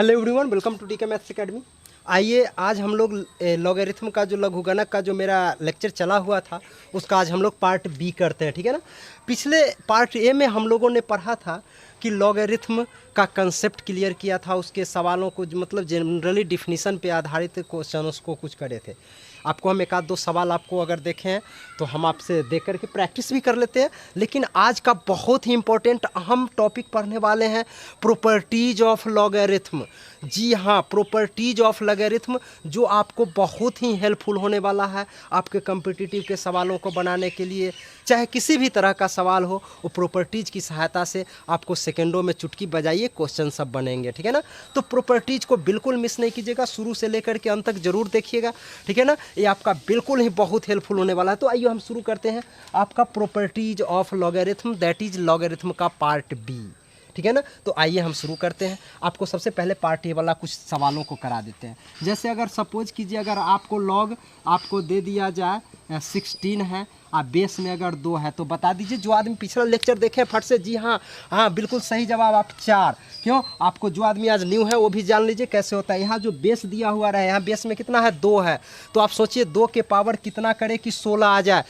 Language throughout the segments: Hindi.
हेलो एवरीवन, वेलकम टू टीके मैथ्स एकेडमी। आइए आज हम लोग लॉगरिथम का जो लघुगणक का जो मेरा लेक्चर चला हुआ था उसका आज हम लोग पार्ट बी करते हैं, ठीक है ना। पिछले पार्ट ए में हम लोगों ने पढ़ा था कि लॉगरिथम का कंसेप्ट क्लियर किया था, उसके सवालों को मतलब जनरली डिफिनीसन पे आधारित क्वेश्चन को कुछ करे थे। आपको हम एक आध दो सवाल आपको अगर देखें तो हम आपसे देख करके प्रैक्टिस भी कर लेते हैं। लेकिन आज का बहुत ही इम्पोर्टेंट अहम टॉपिक पढ़ने वाले हैं, प्रॉपर्टीज ऑफ लॉगरिथम। जी हाँ, प्रॉपर्टीज ऑफ लॉगरिथम, जो आपको बहुत ही हेल्पफुल होने वाला है आपके कॉम्पिटिटिव के सवालों को बनाने के लिए। चाहे किसी भी तरह का सवाल हो, वो प्रॉपर्टीज की सहायता से आपको सेकेंडों में चुटकी बजाइए क्वेश्चन सब बनेंगे, ठीक है ना। तो प्रॉपर्टीज को बिल्कुल मिस नहीं कीजिएगा, शुरू से लेकर के अंत तक जरूर देखिएगा, ठीक है ना। ये आपका बिल्कुल ही बहुत हेल्पफुल होने वाला है। तो आइए हम शुरू करते हैं आपका properties of logarithm, that is logarithm का पार्ट बी, ठीक है ना। तो आइए हम शुरू करते हैं। आपको सबसे पहले पार्ट ए वाला कुछ सवालों को करा देते हैं। जैसे अगर सपोज कीजिए, अगर आपको लॉग आपको दे दिया जाए 16 है, आप बेस में अगर 2 है, तो बता दीजिए। जो आदमी पिछला लेक्चर देखे फट से, जी हाँ हाँ बिल्कुल सही जवाब, आप 4। क्यों? आपको जो आदमी आज न्यू है वो भी जान लीजिए कैसे होता है। यहाँ जो बेस दिया हुआ रहा है, यहाँ बेस में कितना है? 2 है। तो आप सोचिए 2 के पावर कितना करे कि 16 आ जाए।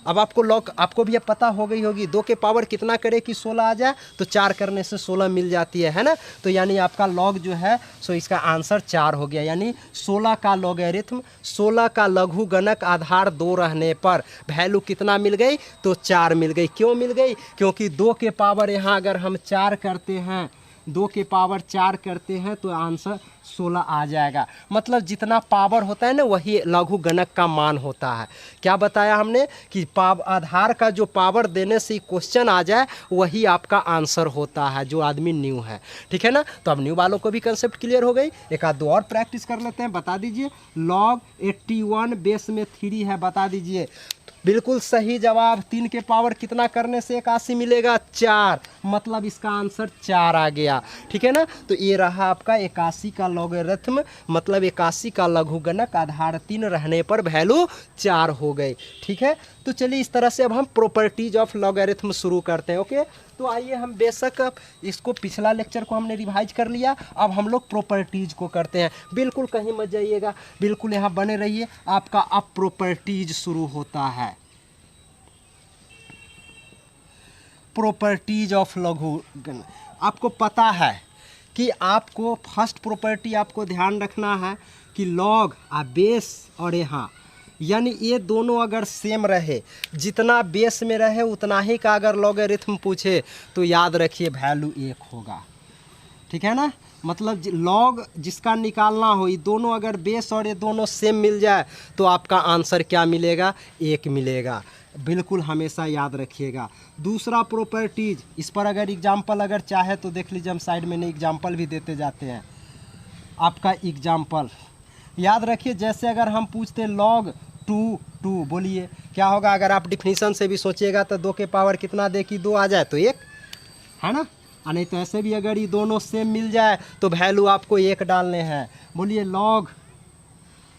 अब आपको लॉग आपको भी अब पता हो गई होगी, 2 के पावर कितना करे कि 16 आ जाए, तो 4 करने से 16 मिल जाती है ना। तो यानी आपका लॉग जो है सो इसका आंसर 4 हो गया। यानी 16 का लॉगरिथम, 16 का लघुगणक आधार 2 रहने पर वैल्यू कितना मिल गई? तो 4 मिल गई। क्यों मिल गई? क्योंकि 2 के पावर यहाँ अगर हम 4 करते हैं, 2 के पावर 4 करते हैं तो आंसर 16 आ जाएगा। मतलब जितना पावर होता है ना वही लघुगणक का मान होता है। क्या बताया हमने कि आधार का जो पावर देने से क्वेश्चन आ जाए वही आपका आंसर होता है, जो आदमी न्यू है, ठीक है ना। तो अब न्यू वालों को भी कंसेप्ट क्लियर हो गई। एक आध दो और प्रैक्टिस कर लेते हैं। बता दीजिए लॉग 81 बेस में 3 है, बता दीजिए। बिल्कुल सही जवाब। 3 के पावर कितना करने से 81 मिलेगा? 4। मतलब इसका आंसर 4 आ गया, ठीक है ना। तो ये रहा आपका 81 का लॉगरिथम, मतलब 81 का लघुगणक आधार 3 रहने पर वैल्यू 4 हो गई, ठीक है। तो चलिए इस तरह से अब हम प्रॉपर्टीज ऑफ लॉगरिथम शुरू करते हैं। ओके, तो आइए हम बेशक इसको पिछला लेक्चर को हमने रिवाइज कर लिया, अब हम लोग प्रॉपर्टीज को करते हैं। बिल्कुल कहीं मत जाइएगा, बिल्कुल यहाँ बने रहिए। आपका अब प्रॉपर्टीज शुरू होता है। प्रॉपर्टीज ऑफ लघुगणक, आपको पता है कि आपको फर्स्ट प्रॉपर्टी आपको ध्यान रखना है कि लॉग बेस और यहाँ, यानी ये दोनों अगर सेम रहे, जितना बेस में रहे उतना ही का अगर लॉगरिथम पूछे तो याद रखिए वैल्यू 1 होगा, ठीक है ना। मतलब लॉग जिसका निकालना हो, ये दोनों अगर बेस और ये दोनों सेम मिल जाए तो आपका आंसर क्या मिलेगा? 1 मिलेगा। बिल्कुल हमेशा याद रखिएगा। दूसरा प्रॉपर्टीज, इस पर अगर एग्जाम्पल अगर चाहे तो देख लीजिए, हम साइड में नहीं एग्जाम्पल भी देते जाते हैं। आपका एग्जाम्पल याद रखिए, जैसे अगर हम पूछते लॉग 2, बोलिए क्या होगा? अगर आप डिफिनीशन से भी सोचिएगा तो 2 के पावर कितना दे कि 2 आ जाए तो 1 है ना। नहीं तो ऐसे भी अगर ये दोनों सेम मिल जाए तो वैल्यू आपको 1 डालने हैं। बोलिए लॉग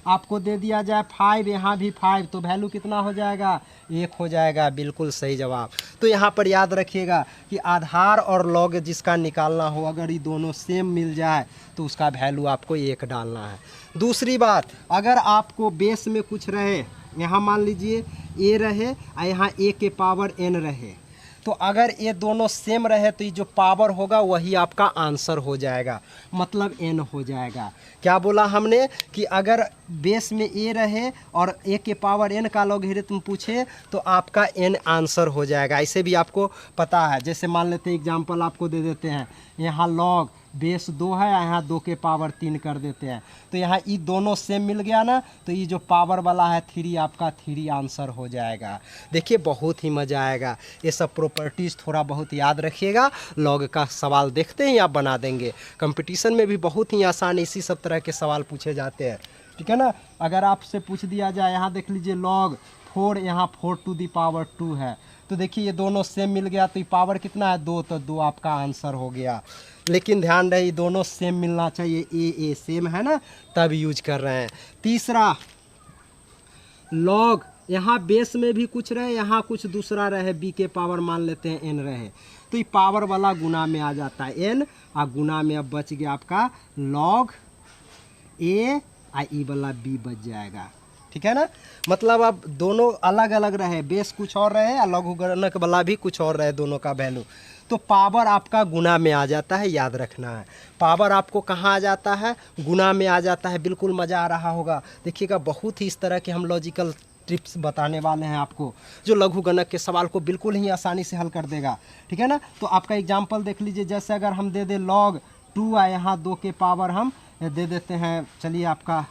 आपको दे दिया जाए 5, यहाँ भी 5, तो वैल्यू कितना हो जाएगा? 1 हो जाएगा। बिल्कुल सही जवाब। तो यहाँ पर याद रखिएगा कि आधार और लॉग जिसका निकालना हो, अगर ये दोनों सेम मिल जाए तो उसका वैल्यू आपको 1 डालना है। दूसरी बात, अगर आपको बेस में कुछ रहे, यहाँ मान लीजिए a रहे और यहाँ a के पावर n रहे, तो अगर ये दोनों सेम रहे तो ये जो पावर होगा वही आपका आंसर हो जाएगा, मतलब n हो जाएगा। क्या बोला हमने कि अगर बेस में a रहे और a के पावर n का लॉगरिथम पूछे तो आपका n आंसर हो जाएगा। ऐसे भी आपको पता है। जैसे मान लेते हैं एग्जांपल आपको दे देते हैं, यहाँ लॉग बेस 2 है, यहाँ 2 के पावर 3 कर देते हैं, तो यहाँ ये दोनों सेम मिल गया ना, तो ये जो पावर वाला है 3, आपका 3 आंसर हो जाएगा। देखिए बहुत ही मज़ा आएगा। ये सब प्रॉपर्टीज़ थोड़ा बहुत याद रखिएगा। लॉग का सवाल देखते हैं या बना देंगे। कंपटीशन में भी बहुत ही आसान इसी सब तरह के सवाल पूछे जाते हैं, ठीक है ना। अगर आपसे पूछ दिया जाए, यहाँ देख लीजिए लॉग 4, यहाँ 4 टू दी पावर 2 है, तो देखिए ये दोनों सेम मिल गया, तो ये पावर कितना है? 2, तो 2 आपका आंसर हो गया। लेकिन ध्यान रहे दोनों सेम मिलना चाहिए, ए सेम है ना, तब यूज कर रहे हैं। तीसरा लॉग, यहाँ बेस में भी कुछ रहे, यहाँ कुछ दूसरा रहे, बी के पावर मान लेते हैं n रहे, तो ये पावर वाला गुना में आ जाता है n और गुना में अब बच गया आपका log a और ई वाला b बच जाएगा, ठीक है ना। मतलब अब दोनों अलग अलग रहे, बेस कुछ और रहे और लघुगणक वाला भी कुछ और रहे, दोनों का वैल्यू। तो पावर आपका गुना में आ जाता है, याद रखना है। पावर आपको कहाँ आ जाता है, गुना में आ जाता है। बिल्कुल मज़ा आ रहा होगा, देखिएगा बहुत ही इस तरह के हम लॉजिकल टिप्स बताने वाले हैं आपको, जो लघुगणक के सवाल को बिल्कुल ही आसानी से हल कर देगा, ठीक है ना। तो आपका एग्जाम्पल देख लीजिए, जैसे अगर हम दे दें log 2 और यहाँ 2 के पावर हम दे देते हैं, चलिए आपका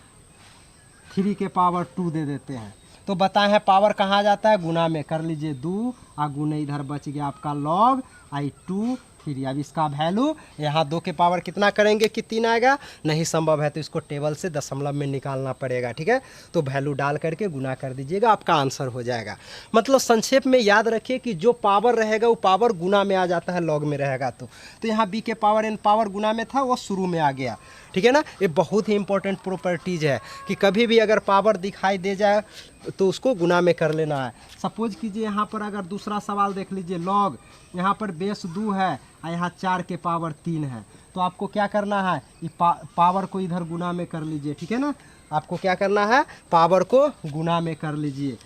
3 के पावर 2 दे देते हैं, तो बताएं हैं पावर कहाँ जाता है, गुना में। कर लीजिए 2 और गुने इधर बच गया आपका log आई 2 3। अब इसका वैल्यू यहाँ 2 के पावर कितना करेंगे कि 3 आएगा, नहीं संभव है, तो इसको टेबल से दशमलव में निकालना पड़ेगा, ठीक है। तो वैल्यू डाल करके गुना कर दीजिएगा, आपका आंसर हो जाएगा। मतलब संक्षेप में याद रखिए कि जो पावर रहेगा वो पावर गुना में आ जाता है, लॉग में रहेगा तो यहाँ b के पावर n पावर गुना में था, वो शुरू में आ गया, ठीक है ना। ये बहुत ही इंपॉर्टेंट प्रॉपर्टीज़ है कि कभी भी अगर पावर दिखाई दे जाए तो उसको गुना में कर लेना है। सपोज कीजिए यहाँ पर अगर दूसरा सवाल देख लीजिए, लॉग यहाँ पर बेस 2 है और यहाँ 4 के पावर 3 है, तो आपको क्या करना है, ये पावर को इधर गुना में कर लीजिए, ठीक है ना। आपको क्या करना है, पावर को गुना में कर लीजिए।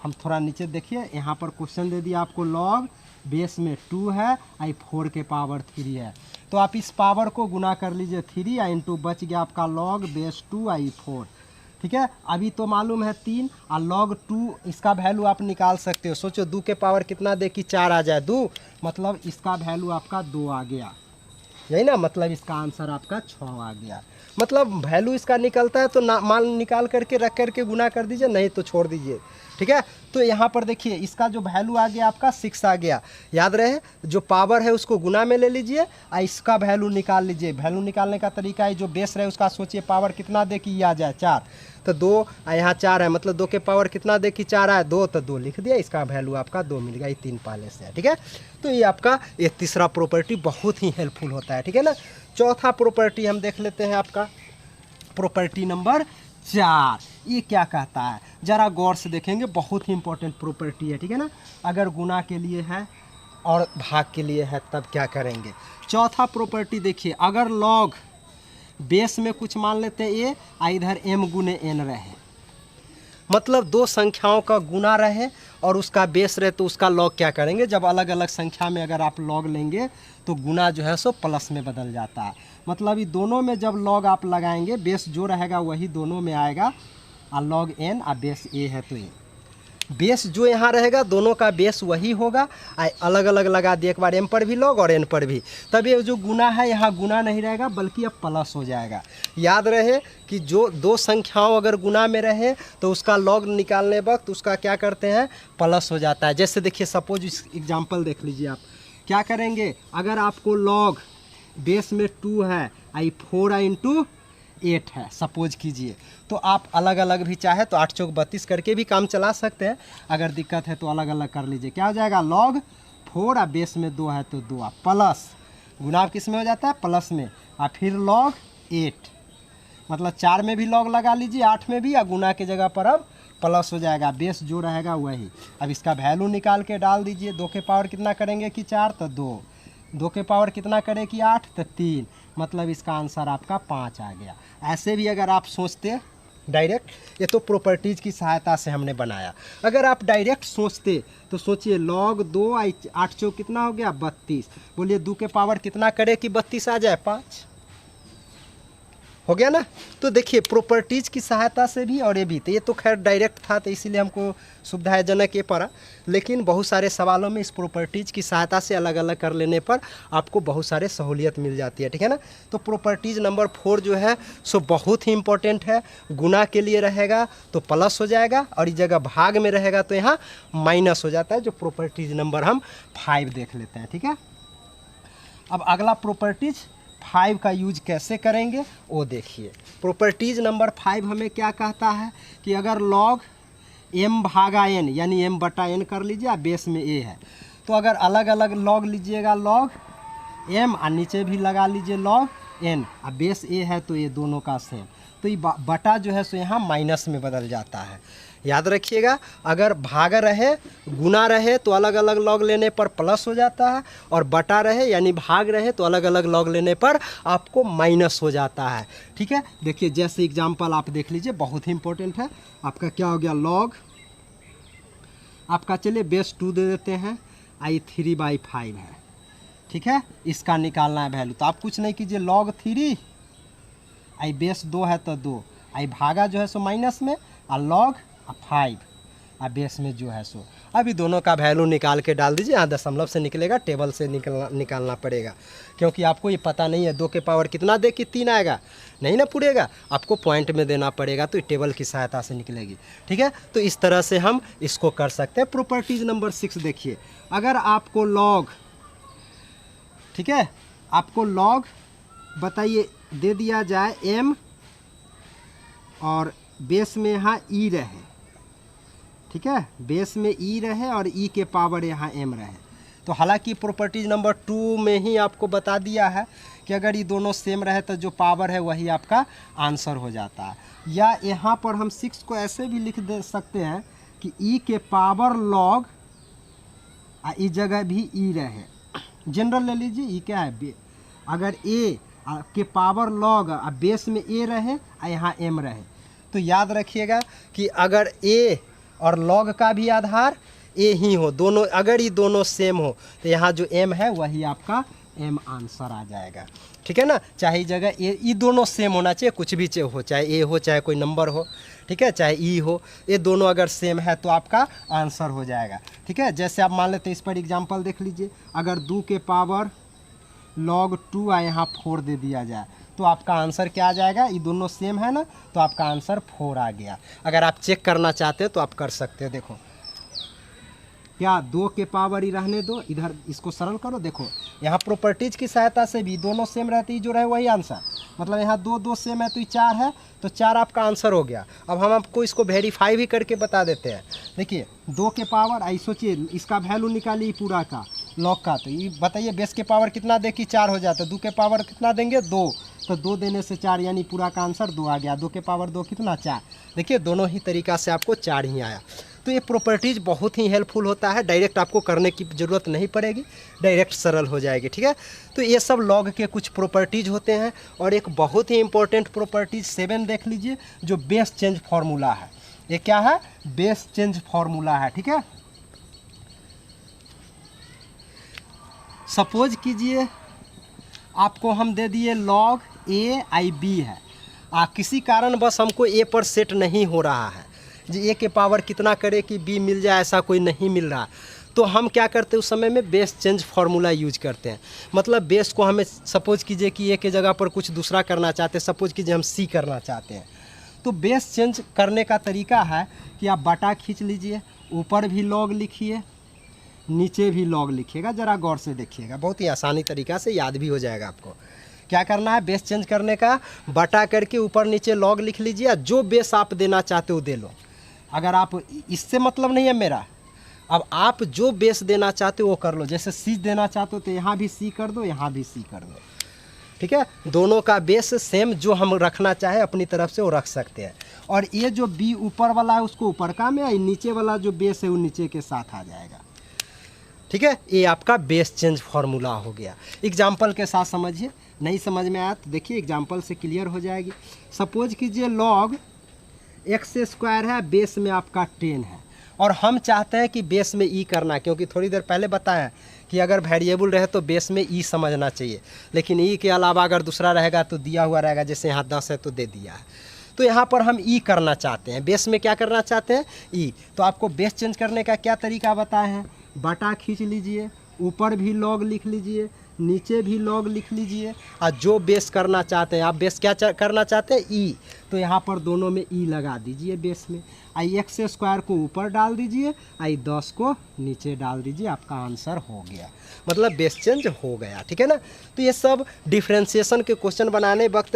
हम थोड़ा नीचे देखिए, यहाँ पर क्वेश्चन दे दिया आपको, लॉग बेस में 2 है आई 4 के पावर 3 है, तो आप इस पावर को गुना कर लीजिए 3 या इंटू बच गया आपका log बेस 2 आई 4, ठीक है। अभी तो मालूम है 3 और log 2 इसका वैल्यू आप निकाल सकते हो। सोचो 2 के पावर कितना दे कि 4 आ जाए, 2 मतलब इसका वैल्यू आपका 2 आ गया, यही ना, मतलब इसका आंसर आपका 6 आ गया। मतलब वैल्यू इसका निकलता है तो मान निकाल करके रख करके गुना कर दीजिए, नहीं तो छोड़ दीजिए, ठीक है। तो यहाँ पर देखिए इसका जो वैल्यू आ गया आपका 6 आ गया। याद रहे जो पावर है उसको गुना में ले लीजिए और इसका वैल्यू निकाल लीजिए। वैल्यू निकालने का तरीका है, जो बेस रहे उसका सोचिए पावर कितना दे कि ये आ जाए 4, तो 2 और यहाँ 4 है, मतलब 2 के पावर कितना दे कि 4 आए, 2 तो 2 लिख दिया, इसका वैल्यू आपका 2 मिल गया, ये 3 पहले से है, ठीक है। तो ये आपका ये तीसरा प्रॉपर्टी बहुत ही हेल्पफुल होता है, ठीक है ना। चौथा प्रॉपर्टी हम देख लेते हैं, आपका प्रॉपर्टी नंबर 4। ये क्या कहता है, ज़रा गौर से देखेंगे, बहुत ही इंपॉर्टेंट प्रॉपर्टी है, ठीक है ना। अगर गुना के लिए है और भाग के लिए है तब क्या करेंगे। चौथा प्रॉपर्टी देखिए, अगर लॉग बेस में कुछ मान लेते हैं ए और इधर m गुने n रहे, मतलब दो संख्याओं का गुना रहे और उसका बेस रहे, तो उसका लॉग क्या करेंगे, जब अलग अलग संख्या में अगर आप लॉग लेंगे तो गुना जो है सो प्लस में बदल जाता है। मतलब ये दोनों में जब लॉग आप लगाएंगे, बेस जो रहेगा वही दोनों में आएगा, और लॉग n और बेस a है तो ये बेस जो यहाँ रहेगा दोनों का बेस वही होगा, अलग अलग लगा दिए, एक बार m पर भी लॉग और n पर भी, तब ये जो गुना है यहाँ गुना नहीं रहेगा बल्कि अब प्लस हो जाएगा। याद रहे कि जो दो संख्याओं अगर गुना में रहे तो उसका लॉग निकालने वक्त उसका क्या करते हैं, प्लस हो जाता है। जैसे देखिए सपोज इस एग्जाम्पल देख लीजिए, आप क्या करेंगे, अगर आपको लॉग बेस में 2 है आई 4 इंटू 8 है सपोज कीजिए, तो आप अलग अलग भी चाहे तो 8 चौक 32 करके भी काम चला सकते हैं। अगर दिक्कत है तो अलग अलग कर लीजिए। क्या हो जाएगा, log 4 और बेस में 2 है तो 2 प्लस गुना किस में हो जाता है, प्लस में, और फिर log 8, मतलब 4 में भी log लगा लीजिए, 8 में भी, या गुना की जगह पर अब प्लस हो जाएगा, बेस जो रहेगा वही। अब इसका वैल्यू निकाल के डाल दीजिए। 2 के पावर कितना करेंगे कि 4 तो 2, 2 के पावर कितना करें कि 8 तो 3, मतलब इसका आंसर आपका 5 आ गया। ऐसे भी अगर आप सोचते डायरेक्ट, ये तो प्रॉपर्टीज़ की सहायता से हमने बनाया। अगर आप डायरेक्ट सोचते तो सोचिए log 2 8 चौक कितना हो गया 32, बोलिए 2 के पावर कितना करे कि 32 आ जाए, 5 हो गया ना। तो देखिए प्रॉपर्टीज़ की सहायता से भी और ये भी, तो ये तो खैर डायरेक्ट था तो इसीलिए हमको सुविधाजनक ये पड़ा, लेकिन बहुत सारे सवालों में इस प्रॉपर्टीज़ की सहायता से अलग अलग कर लेने पर आपको बहुत सारे सहूलियत मिल जाती है, ठीक है ना। तो प्रॉपर्टीज़ नंबर 4 जो है सो बहुत ही इंपॉर्टेंट है। गुना के लिए रहेगा तो प्लस हो जाएगा, और इस जगह भाग में रहेगा तो यहाँ माइनस हो जाता है। जो प्रॉपर्टीज़ नंबर हम 5 देख लेते हैं, ठीक है। अब अगला प्रॉपर्टीज़ 5 का यूज कैसे करेंगे वो देखिए। प्रॉपर्टीज़ नंबर 5 हमें क्या कहता है कि अगर log m भागा n, यानी m बटा n कर लीजिए, बेस में a है, तो अगर अलग अलग log लीजिएगा log m और नीचे भी लगा लीजिए log n, अब बेस a है तो ये दोनों का सेम, तो ये बटा जो है सो यहाँ माइनस में बदल जाता है। याद रखिएगा, अगर भाग रहे गुना रहे तो अलग अलग लॉग लेने पर प्लस हो जाता है, और बटा रहे यानी भाग रहे तो अलग अलग लॉग लेने पर आपको माइनस हो जाता है। ठीक है, देखिए जैसे एग्जांपल आप देख लीजिए, बहुत ही इंपॉर्टेंट है। आपका क्या हो गया, लॉग आपका, चलिए बेस 2 दे देते हैं, आई 3/5 है। ठीक है, इसका निकालना है वैल्यू, तो आप कुछ नहीं कीजिए, log 3 आई बेस 2 है तो 2 आई भागा जो है सो माइनस में, और log 5 और बेस में जो है सो, अभी दोनों का वैल्यू निकाल के डाल दीजिए। यहाँ दशमलव से निकलेगा, टेबल से निकालना पड़ेगा, क्योंकि आपको ये पता नहीं है 2 के पावर कितना दे कि 3 आएगा, नहीं ना पूरेगा, आपको पॉइंट में देना पड़ेगा, तो टेबल की सहायता से निकलेगी। ठीक है, तो इस तरह से हम इसको कर सकते हैं। प्रॉपर्टीज नंबर 6 देखिए, अगर आपको लॉग, ठीक है, आपको लॉग बताइए दे दिया जाए m और बेस में यहाँ e रहे, ठीक है, बेस में e रहे और e के पावर यहाँ m रहे, तो हालांकि प्रॉपर्टीज नंबर 2 में ही आपको बता दिया है कि अगर ये दोनों सेम रहे तो जो पावर है वही आपका आंसर हो जाता है। या यहाँ पर हम 6 को ऐसे भी लिख दे सकते हैं कि e के पावर लॉग, इस जगह भी e रहे, जनरल ले लीजिए, ई क्या है, अगर a के पावर लॉग और बेस में a रहे और यहाँ m रहे, तो याद रखिएगा कि अगर a और log का भी आधार a ही हो, दोनों अगर ये दोनों सेम हो तो यहाँ जो m है वही आपका m आंसर आ जाएगा। ठीक है ना, चाहे जगह ये दोनों सेम होना चाहिए, कुछ भी हो, चाहे a हो चाहे कोई नंबर हो, ठीक है, चाहे e हो, ये दोनों अगर सेम है तो आपका आंसर हो जाएगा। ठीक है, जैसे आप मान लेते हैं, इस पर एग्जांपल देख लीजिए, अगर 2 के पावर log 2 आ यहाँ 4 दे दिया जाए तो आपका आंसर क्या आ जाएगा, ये दोनों सेम है ना, तो आपका आंसर 4 आ गया। अगर आप चेक करना चाहते हैं तो आप कर सकते हैं। देखो क्या 2 के पावर ही रहने दो, इधर इसको सरल करो, देखो यहाँ प्रॉपर्टीज की सहायता से भी दोनों सेम रहती है, जो रहे वही आंसर, मतलब यहाँ 2 सेम है तो ये 4 है, तो 4 आपका आंसर हो गया। अब हम आपको इसको वेरीफाई भी करके बता देते हैं। देखिए 2 के पावर, आई सोचिए इसका वैल्यू निकालिए पूरा का लॉग का, तो ये बताइए बेस के पावर कितना दे कि 4 हो जाता है, 2 के पावर कितना देंगे 2, तो 2 देने से 4 यानी पूरा का आंसर 2 आ गया। 2 के पावर 2 कितना 4, देखिए दोनों ही तरीक़ा से आपको 4 ही आया। तो ये प्रॉपर्टीज़ बहुत ही हेल्पफुल होता है, डायरेक्ट आपको करने की ज़रूरत नहीं पड़ेगी, डायरेक्ट सरल हो जाएगी। ठीक है, तो ये सब लॉग के कुछ प्रॉपर्टीज़ होते हैं। और एक बहुत ही इंपॉर्टेंट प्रॉपर्टीज़ 7 देख लीजिए, जो बेस चेंज फार्मूला है। ये क्या है, बेस चेंज फार्मूला है। ठीक है, सपोज कीजिए आपको हम दे दिए लॉग a आई b है, किसी कारण बस हमको a पर सेट नहीं हो रहा है, जी a के पावर कितना करे कि b मिल जाए, ऐसा कोई नहीं मिल रहा, तो हम क्या करते हैं उस समय में बेस चेंज फार्मूला यूज करते हैं। मतलब बेस को हमें सपोज कीजिए कि a के जगह पर कुछ दूसरा करना चाहते हैं, सपोज कीजिए हम c करना चाहते हैं, तो बेस चेंज करने का तरीका है कि आप बटा खींच लीजिए, ऊपर भी लॉग लिखिए, नीचे भी लॉग लिखिएगा, ज़रा गौर से देखिएगा, बहुत ही आसानी तरीक़ा से याद भी हो जाएगा। आपको क्या करना है, बेस चेंज करने का बटा करके ऊपर नीचे लॉग लिख लीजिए, जो बेस आप देना चाहते हो दे लो। अगर आप, इससे मतलब नहीं है मेरा, अब आप जो बेस देना चाहते हो वो कर लो। जैसे सी देना चाहते हो तो यहाँ भी सी कर दो, यहाँ भी सी कर दो। ठीक है, दोनों का बेस सेम जो हम रखना चाहे अपनी तरफ से वो रख सकते हैं। और ये जो बी ऊपर वाला है उसको ऊपर का में, नीचे वाला जो बेस है वो नीचे के साथ आ जाएगा। ठीक है, ये आपका बेस चेंज फार्मूला हो गया। एग्जाम्पल के साथ समझिए, नहीं समझ में आया तो देखिए एग्जाम्पल से क्लियर हो जाएगी। सपोज कीजिए लॉग x² है, बेस में आपका 10 है, और हम चाहते हैं कि बेस में ई करना, क्योंकि थोड़ी देर पहले बताया कि अगर वेरिएबल रहे तो बेस में ई समझना चाहिए, लेकिन ई के अलावा अगर दूसरा रहेगा तो दिया हुआ रहेगा, जैसे यहाँ 10 है तो दे दिया है। तो यहाँ पर हम ई करना चाहते हैं, बेस में क्या करना चाहते हैं, ई। तो आपको बेस चेंज करने का क्या तरीका बताए हैं, बटा खींच लीजिए, ऊपर भी लॉग लिख लीजिए, नीचे भी लॉग लिख लीजिए, और जो बेस करना चाहते हैं आप, बेस क्या करना चाहते हैं, ई, तो यहाँ पर दोनों में ई लगा दीजिए बेस में। आई एक्स स्क्वायर को ऊपर डाल दीजिए, आई 10 को नीचे डाल दीजिए, आपका आंसर हो गया, मतलब बेस चेंज हो गया, ठीक है ना। तो ये सब डिफ्रेंशिएशन के क्वेश्चन बनाने वक्त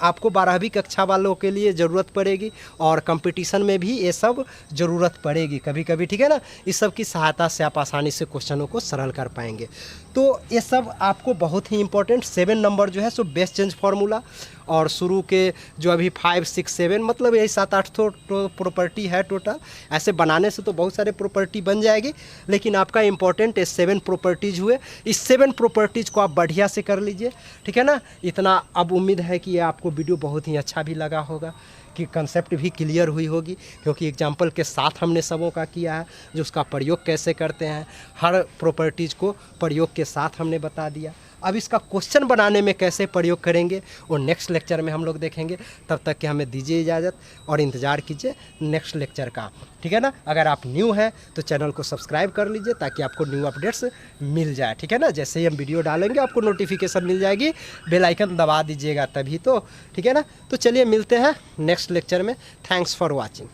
आपको 12वीं कक्षा वालों के लिए ज़रूरत पड़ेगी और कंपटीशन में भी ये सब ज़रूरत पड़ेगी कभी कभी, ठीक है ना। इस सब की सहायता से आप आसानी से क्वेश्चनों को सरल कर पाएंगे। तो ये सब आपको बहुत ही इंपॉर्टेंट 7 नंबर जो है सो बेस चेंज फार्मूला, और शुरू के जो अभी 5, 6, 7 मतलब यही 7-8 तो प्रॉपर्टी है टोटल। ऐसे बनाने से तो बहुत सारे प्रॉपर्टी बन जाएगी, लेकिन आपका इंपॉर्टेंट 7 प्रॉपर्टीज़ हुए। इस 7 प्रॉपर्टीज़ को आप बढ़िया से कर लीजिए, ठीक है ना। इतना अब उम्मीद है कि ये आपको वीडियो बहुत ही अच्छा भी लगा होगा, कि कंसेप्ट भी क्लियर हुई होगी, क्योंकि एग्जाम्पल के साथ हमने सबों का किया है, जो उसका प्रयोग कैसे करते हैं, हर प्रॉपर्टीज़ को प्रयोग के साथ हमने बता दिया। अब इसका क्वेश्चन बनाने में कैसे प्रयोग करेंगे वो नेक्स्ट लेक्चर में हम लोग देखेंगे। तब तक के हमें दीजिए इजाज़त और इंतज़ार कीजिए नेक्स्ट लेक्चर का, ठीक है ना। अगर आप न्यू हैं तो चैनल को सब्सक्राइब कर लीजिए ताकि आपको न्यू अपडेट्स मिल जाए, ठीक है ना। जैसे ही हम वीडियो डालेंगे आपको नोटिफिकेशन मिल जाएगी, बेल आइकन दबा दीजिएगा तभी तो, ठीक है ना। तो चलिए मिलते हैं नेक्स्ट लेक्चर में। Thanks for watching.